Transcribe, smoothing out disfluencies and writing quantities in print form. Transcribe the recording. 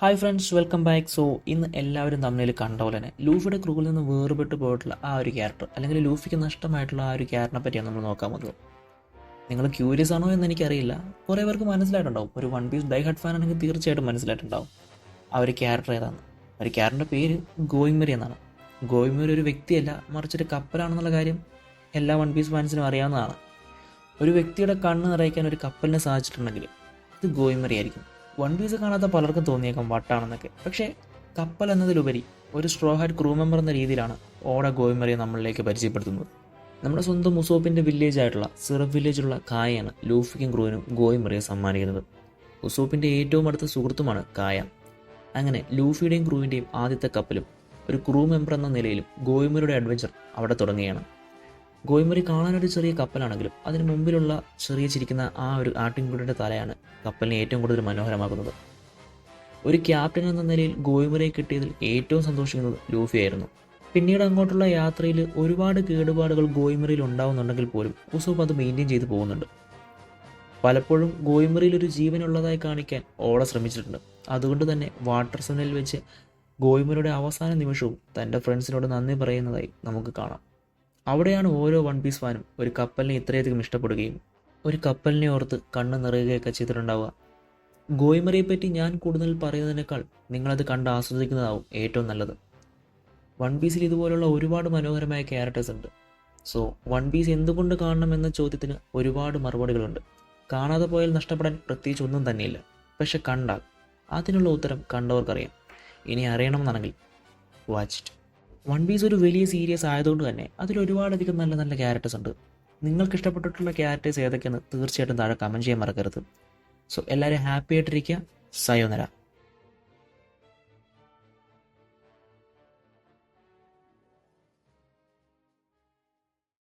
Hi friends, welcome back. So ഇന്ന് എല്ലാവരും തമ്മിൽ കണ്ട പോലെ തന്നെ ലൂഫിയുടെ ക്രൂവിൽ നിന്ന് വേർപെട്ട് പോയിട്ടുള്ള ആ ഒരു ക്യാരക്ടർ, അല്ലെങ്കിൽ ലൂഫിക്ക് നഷ്ടമായിട്ടുള്ള ആ ഒരു ക്യാരക്ടറിനെ പറ്റിയാണ് നമ്മൾ നോക്കാൻ പോകുന്നത്. നിങ്ങൾ ക്യൂരിയസ് ആണോ എന്ന് എനിക്കറിയില്ല. കുറേ പേർക്ക് മനസ്സിലായിട്ടുണ്ടാവും. ഒരു One Piece die hard fan ആണെങ്കിൽ തീർച്ചയായിട്ടും മനസ്സിലായിട്ടുണ്ടാവും ആ ഒരു ക്യാരക്ടർ ഏതാണ്. ഒരു ക്യാരക്ടറിൻ്റെ പേര് ഗോയിമരി എന്നാണ്. ഗോയിമരി ഒരു വ്യക്തിയല്ല, മറിച്ചൊരു കപ്പലാണെന്നുള്ള കാര്യം എല്ലാ വൺ പീസ് ഫാൻസിനും അറിയാവുന്നതാണ്. ഒരു വ്യക്തിയുടെ കണ്ണ് നിറയ്ക്കാൻ ഒരു കപ്പലിനെ സാധിച്ചിട്ടുണ്ടെങ്കിൽ ഇത് ഗോയിമരി ആയിരിക്കും. വൺ പീസ് കാണാത്ത പലർക്കും തോന്നിയേക്കാം വട്ടാണെന്നൊക്കെ. പക്ഷേ കപ്പൽ എന്നതിലുപരി ഒരു സ്ട്രോ ഹാറ്റ് ക്രൂ മെമ്പർ എന്ന രീതിയിലാണ് ഓട ഗോയിമറിയെ നമ്മളിലേക്ക് പരിചയപ്പെടുത്തുന്നത്. നമ്മുടെ സ്വന്തം ഉസോപ്പിൻ്റെ വില്ലേജ് ആയിട്ടുള്ള സിറഫ് വില്ലേജിലുള്ള കായയാണ് ലൂഫിക്കും ക്രൂവിനും ഗോയിമറിയെ സമ്മാനിക്കുന്നത്. ഉസോപ്പിൻ്റെ ഏറ്റവും അടുത്ത സുഹൃത്തുമാണ് കായ. അങ്ങനെ ലൂഫിയുടെയും ക്രൂവിൻ്റെയും ആദ്യത്തെ കപ്പലും ഒരു ക്രൂ മെമ്പർ എന്ന നിലയിലും ഗോയിമറിയുടെ അഡ്വഞ്ചർ അവിടെ തുടങ്ങുകയാണ്. ഗോയിമരി കാണാനൊരു ചെറിയ കപ്പലാണെങ്കിലും അതിന് മുമ്പിലുള്ള ചെറിയ ചിരിക്കുന്ന ആ ഒരു ആട്ടിൻകുട്ടിയുടെ തലയാണ് കപ്പലിനെ ഏറ്റവും കൂടുതൽ മനോഹരമാക്കുന്നത്. ഒരു ക്യാപ്റ്റൻ എന്ന നിലയിൽ ഗോയിമരിയെ കിട്ടിയതിൽ ഏറ്റവും സന്തോഷിക്കുന്നത് ലൂഫിയായിരുന്നു. പിന്നീട് അങ്ങോട്ടുള്ള യാത്രയിൽ ഒരുപാട് കേടുപാടുകൾ ഗോയിമറിയിൽ ഉണ്ടാവുന്നുണ്ടെങ്കിൽ പോലും ഉസോപ്പ് അത് മെയിൻറ്റെയിൻ ചെയ്ത് പോകുന്നുണ്ട്. പലപ്പോഴും ഗോയിമറിയിൽ ഒരു ജീവനുള്ളതായി കാണിക്കാൻ ഓട ശ്രമിച്ചിട്ടുണ്ട്. അതുകൊണ്ട് തന്നെ വാട്ടർ സെവനിൽ വെച്ച് ഗോയിമറിയുടെ അവസാന നിമിഷവും തൻ്റെ ഫ്രണ്ട്സിനോട് നന്ദി പറയുന്നതായി നമുക്ക് കാണാം. അവിടെയാണ് ഓരോ വൺ പീസ് ഫാനും ഒരു കപ്പലിനെ ഇത്രയധികം ഇഷ്ടപ്പെടുകയും ഒരു കപ്പലിനെ ഓർത്ത് കണ്ണ് നിറയുകയൊക്കെ ചെയ്തിട്ടുണ്ടാവുക. ഗോയിമറിയെ പറ്റി ഞാൻ കൂടുതൽ പറയുന്നതിനേക്കാൾ നിങ്ങളത് കണ്ട് ആസ്വദിക്കുന്നതാവും ഏറ്റവും നല്ലത്. വൺ പീസിൽ ഇതുപോലുള്ള ഒരുപാട് മനോഹരമായ ക്യാരക്ടേഴ്സ് ഉണ്ട്. സോ വൺ പീസ് എന്തുകൊണ്ട് കാണണം എന്ന ചോദ്യത്തിന് ഒരുപാട് മറുപടികളുണ്ട്. കാണാതെ പോയാൽ നഷ്ടപ്പെടാൻ പ്രത്യേകിച്ച് ഒന്നും തന്നെയില്ല. പക്ഷെ കണ്ടാൽ അതിനുള്ള ഉത്തരം കണ്ടവർക്കറിയാം. ഇനി അറിയണമെന്നാണെങ്കിൽ വാച്ച് ഇറ്റ്. വൺ പീസ് ഒരു വലിയ സീരീസ് ആയതുകൊണ്ട് തന്നെ അതിൽ ഒരുപാടധികം നല്ല നല്ല ക്യാരക്ടേഴ്സ് ഉണ്ട്. നിങ്ങൾക്ക് ഇഷ്ടപ്പെട്ടിട്ടുള്ള ക്യാരക്ടേഴ്സ് ഏതൊക്കെയെന്ന് തീർച്ചയായിട്ടും താഴെ കമൻറ്റ് ചെയ്യാൻ മറക്കരുത്. സോ എല്ലാവരും ഹാപ്പി ആയിട്ടിരിക്കുക. സയോനര.